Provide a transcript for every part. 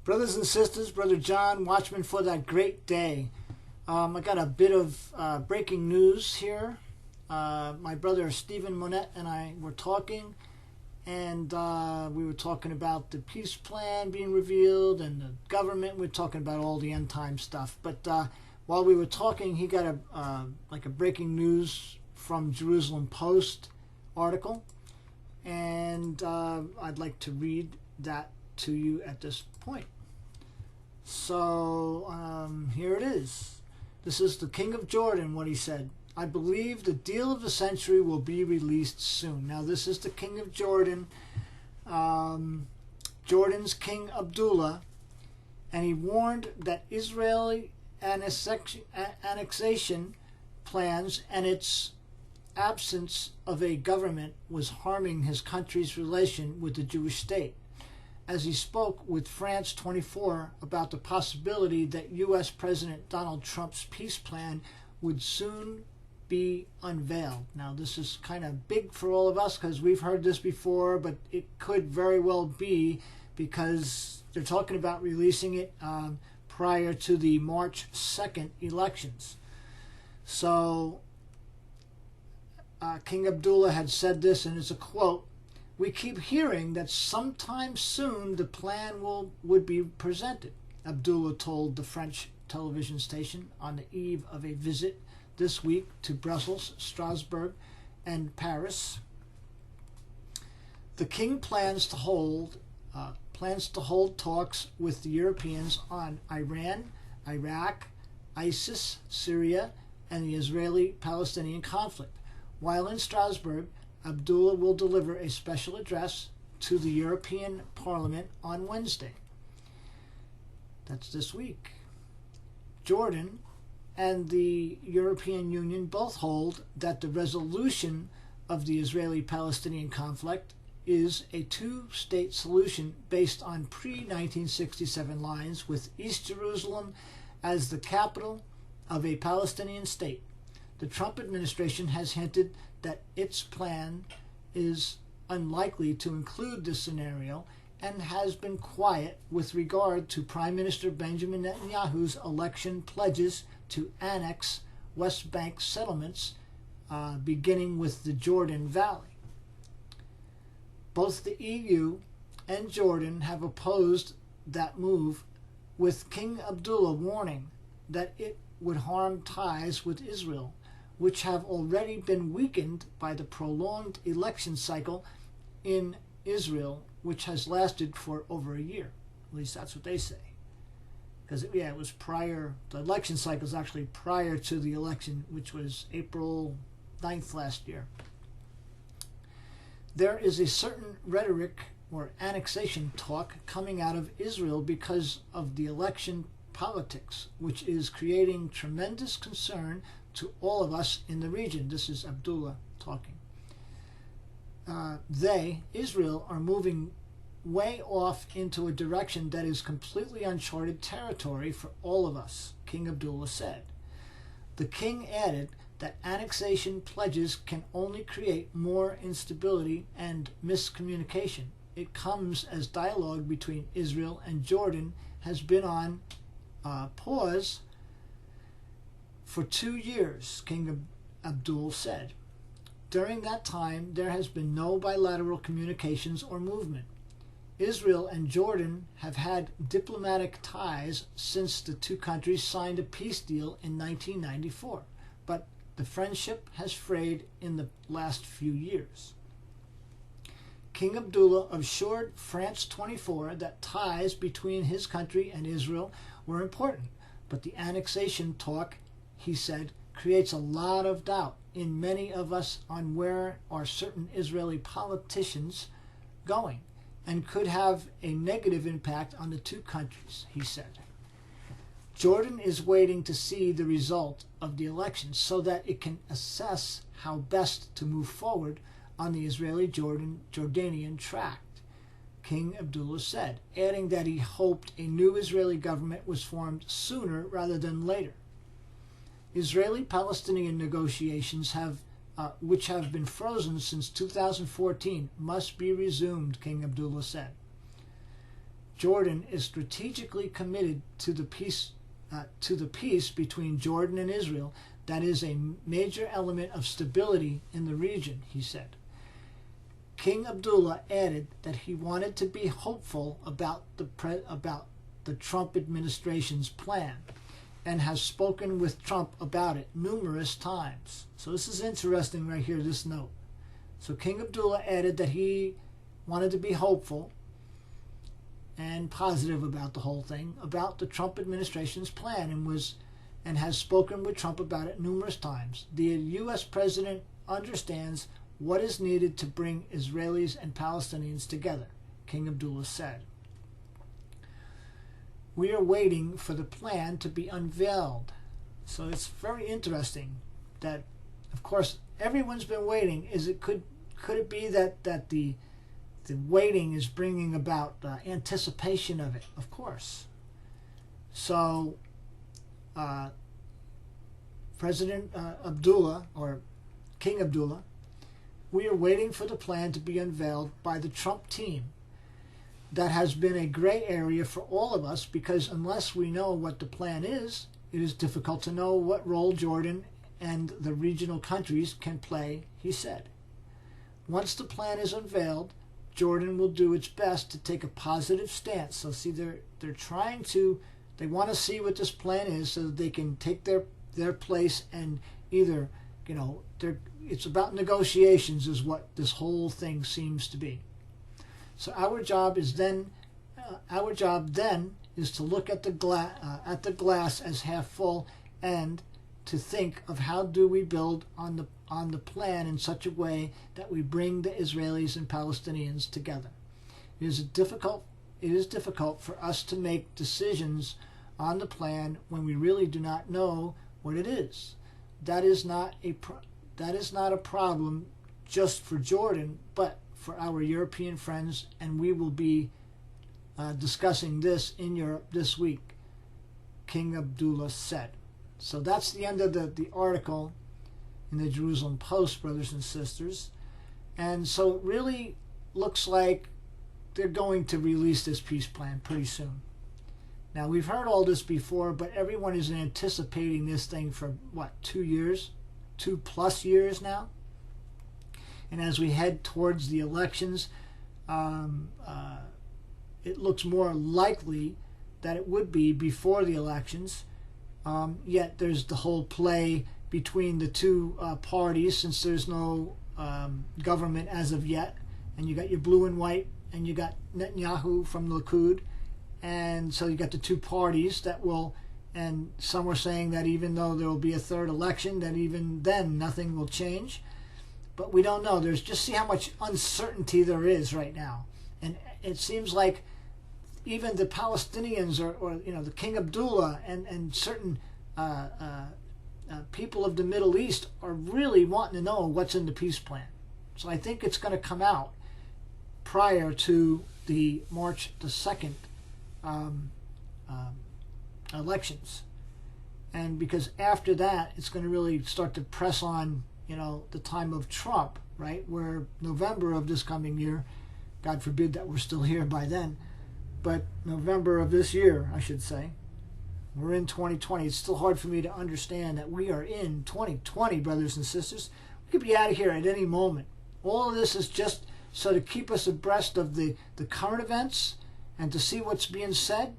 Brothers and sisters, Brother John, watchman for that great day. I got a bit of breaking news here. My brother Stephen Monette and I were talking, and we were talking about the peace plan being revealed and the government. We're talking about all the end time stuff. But while we were talking, he got a breaking news from Jerusalem Post article, and I'd like to read that to you at this point. So here it is. This is the King of Jordan, what he said. I believe the deal of the century will be released soon. Now this is the King of Jordan, Jordan's King Abdullah, and he warned that Israeli annexation plans and its absence of a government was harming his country's relation with the Jewish state. As he spoke with France 24 about the possibility that U.S. President Donald Trump's peace plan would soon be unveiled. Now, this is kind of big for all of us because we've heard this before, but it could very well be because they're talking about releasing it prior to the March 2nd elections. So, King Abdullah had said this, and it's a quote. We keep hearing that sometime soon the plan would be presented, Abdullah told the French television station on the eve of a visit this week to Brussels, Strasbourg, and Paris. The king plans to hold talks with the Europeans on Iran, Iraq, ISIS, Syria, and the Israeli-Palestinian conflict. While in Strasbourg, Abdullah will deliver a special address to the European Parliament on Wednesday. That's this week. Jordan and the European Union both hold that the resolution of the Israeli-Palestinian conflict is a two-state solution based on pre-1967 lines, with East Jerusalem as the capital of a Palestinian state. The Trump administration has hinted that its plan is unlikely to include this scenario and has been quiet with regard to Prime Minister Benjamin Netanyahu's election pledges to annex West Bank settlements, beginning with the Jordan Valley. Both the EU and Jordan have opposed that move, with King Abdullah warning that it would harm ties with Israel, which have already been weakened by the prolonged election cycle in Israel, which has lasted for over a year. At least that's what they say. Because, it was prior, the election cycle is actually prior to the election, which was April 9th last year. There is a certain rhetoric or annexation talk coming out of Israel because of the election politics, which is creating tremendous concern to all of us in the region. This is Abdullah talking. Israel, are moving way off into a direction that is completely uncharted territory for all of us, King Abdullah said. The king added that annexation pledges can only create more instability and miscommunication. It comes as dialogue between Israel and Jordan has been on pause for 2 years, King Abdul said. During that time, there has been no bilateral communications or movement. Israel and Jordan have had diplomatic ties since the two countries signed a peace deal in 1994, but the friendship has frayed in the last few years. King Abdullah assured France 24 that ties between his country and Israel were important, but the annexation talk, he said, creates a lot of doubt in many of us on where are certain Israeli politicians going, and could have a negative impact on the two countries, he said. Jordan is waiting to see the result of the election so that it can assess how best to move forward on the Israeli-Jordanian tract, King Abdullah said, adding that he hoped a new Israeli government was formed sooner rather than later. Israeli-Palestinian negotiations which have been frozen since 2014, must be resumed, King Abdullah said. Jordan is strategically committed to the peace between Jordan and Israel that is a major element of stability in the region, he said. King Abdullah added that he wanted to be hopeful about the Trump administration's plan and has spoken with Trump about it numerous times. So this is interesting right here, this note. So King Abdullah added that he wanted to be hopeful and positive about the whole thing, about the Trump administration's plan, and has spoken with Trump about it numerous times. The U.S. president understands what is needed to bring Israelis and Palestinians together, King Abdullah said. We are waiting for the plan to be unveiled. So it's very interesting that, of course, everyone's been waiting. Could it be that the waiting is bringing about anticipation of it? Of course. So President Abdullah, or King Abdullah, we are waiting for the plan to be unveiled by the Trump team. That has been a gray area for all of us, because unless we know what the plan is, it is difficult to know what role Jordan and the regional countries can play, he said. Once the plan is unveiled, Jordan will do its best to take a positive stance. So see, they're trying to, they want to see what this plan is so that they can take their place and either, it's about negotiations is what this whole thing seems to be. So our job then is to look at the glass as half full, and to think of how do we build on the plan in such a way that we bring the Israelis and Palestinians together. It is difficult for us to make decisions on the plan when we really do not know what it is. That is not a problem just for Jordan, but for our European friends, and we will be discussing this in Europe this week, King Abdullah said. So that's the end of the article in the Jerusalem Post, brothers and sisters. And so it really looks like they're going to release this peace plan pretty soon. Now, we've heard all this before, but everyone is anticipating this thing for, 2 years? 2+ years now? And as we head towards the elections, it looks more likely that it would be before the elections. Yet there's the whole play between the two parties, since there's no government as of yet. And you got your blue and white, and you got Netanyahu from the Likud. And so you got the two parties that will, and some were saying that even though there will be a third election, that even then nothing will change. But we don't know. Just see how much uncertainty there is right now. And it seems like even the Palestinians or the King Abdullah and certain people of the Middle East are really wanting to know what's in the peace plan. So I think it's going to come out prior to the March the 2nd elections. And because after that, it's going to really start to press on the time of Trump, right? Where November of this coming year, God forbid that we're still here by then, but November of this year, I should say, we're in 2020. It's still hard for me to understand that we are in 2020, brothers and sisters. We could be out of here at any moment. All of this is just so to keep us abreast of the current events and to see what's being said,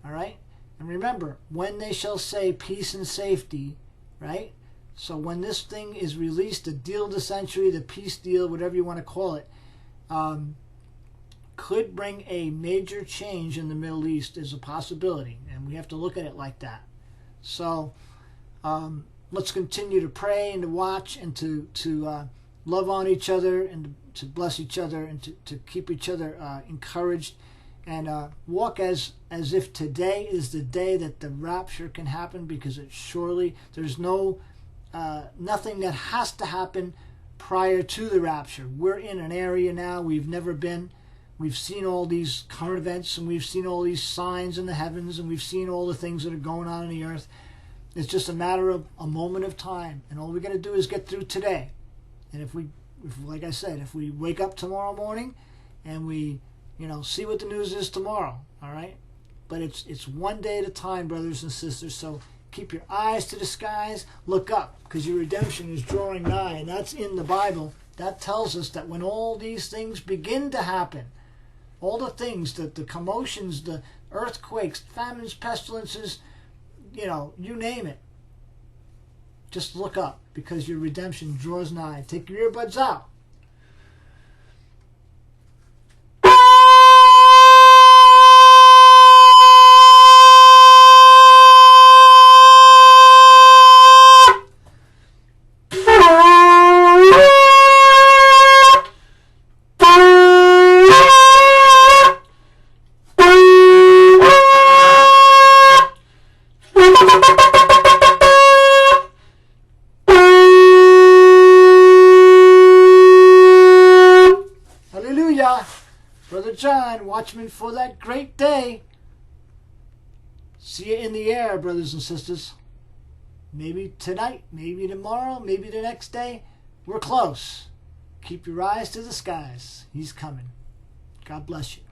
all right? And remember, when they shall say peace and safety, right? So when this thing is released, the deal of the century, the peace deal, whatever you want to call it, could bring a major change in the Middle East is a possibility, and we have to look at it like that. So let's continue to pray and to watch and to love on each other and to bless each other and to keep each other encouraged, and walk as if today is the day that the rapture can happen, because it surely, there's nothing that has to happen prior to the rapture. We're in an area now we've never been. We've seen all these current events, and we've seen all these signs in the heavens, and we've seen all the things that are going on in the earth. It's just a matter of a moment of time, and all we got to do is get through today. And if like I said, if we wake up tomorrow morning and we see what the news is tomorrow, all right? But it's one day at a time, brothers and sisters, so keep your eyes to the skies, look up, because your redemption is drawing nigh, and that's in the Bible. That tells us that when all these things begin to happen, all the things, the commotions, the earthquakes, famines, pestilences, you name it, just look up, because your redemption draws nigh. Take your earbuds out. Brother John, watchman for that great day. See you in the air, brothers and sisters. Maybe tonight, maybe tomorrow, maybe the next day. We're close. Keep your eyes to the skies. He's coming. God bless you.